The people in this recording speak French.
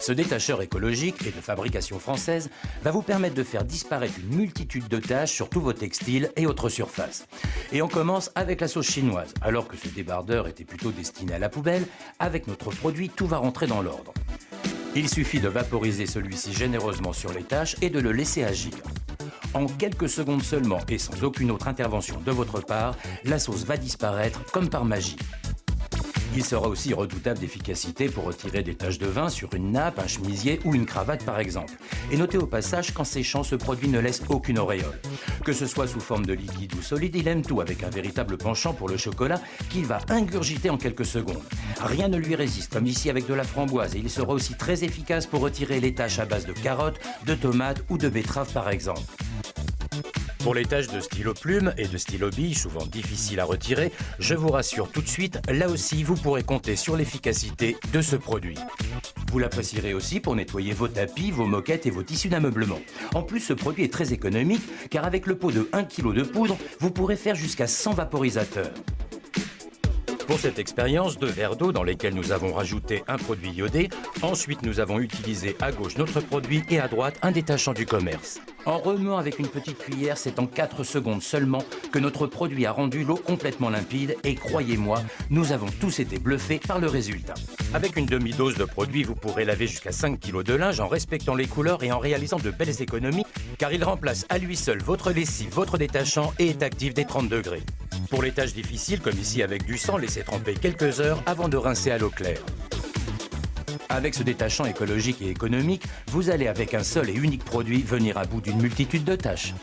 Ce détacheur écologique et de fabrication française va vous permettre de faire disparaître une multitude de taches sur tous vos textiles et autres surfaces. Et on commence avec la sauce chinoise. Alors que ce débardeur était plutôt destiné à la poubelle, avec notre produit, tout va rentrer dans l'ordre. Il suffit de vaporiser celui-ci généreusement sur les taches et de le laisser agir. En quelques secondes seulement et sans aucune autre intervention de votre part, la sauce va disparaître comme par magie. Il sera aussi redoutable d'efficacité pour retirer des taches de vin sur une nappe, un chemisier ou une cravate par exemple. Et notez au passage qu'en séchant, ce produit ne laisse aucune auréole. Que ce soit sous forme de liquide ou solide, il aime tout avec un véritable penchant pour le chocolat qu'il va ingurgiter en quelques secondes. Rien ne lui résiste, comme ici avec de la framboise, et il sera aussi très efficace pour retirer les taches à base de carottes, de tomates ou de betteraves par exemple. Pour les taches de stylo plume et de stylo bille, souvent difficiles à retirer, je vous rassure tout de suite, là aussi vous pourrez compter sur l'efficacité de ce produit. Vous l'apprécierez aussi pour nettoyer vos tapis, vos moquettes et vos tissus d'ameublement. En plus, ce produit est très économique car avec le pot de 1 kg de poudre, vous pourrez faire jusqu'à 100 vaporisateurs. Pour cette expérience, 2 verres d'eau dans lesquels nous avons rajouté un produit iodé. Ensuite, nous avons utilisé à gauche notre produit et à droite un détachant du commerce. En remuant avec une petite cuillère, c'est en 4 secondes seulement que notre produit a rendu l'eau complètement limpide et croyez-moi, nous avons tous été bluffés par le résultat. Avec une demi-dose de produit, vous pourrez laver jusqu'à 5 kg de linge en respectant les couleurs et en réalisant de belles économies car il remplace à lui seul votre lessive, votre détachant et est actif dès 30 degrés. Pour les tâches difficiles, comme ici avec du sang, laissez tremper quelques heures avant de rincer à l'eau claire. Avec ce détachant écologique et économique, vous allez avec un seul et unique produit venir à bout d'une multitude de tâches.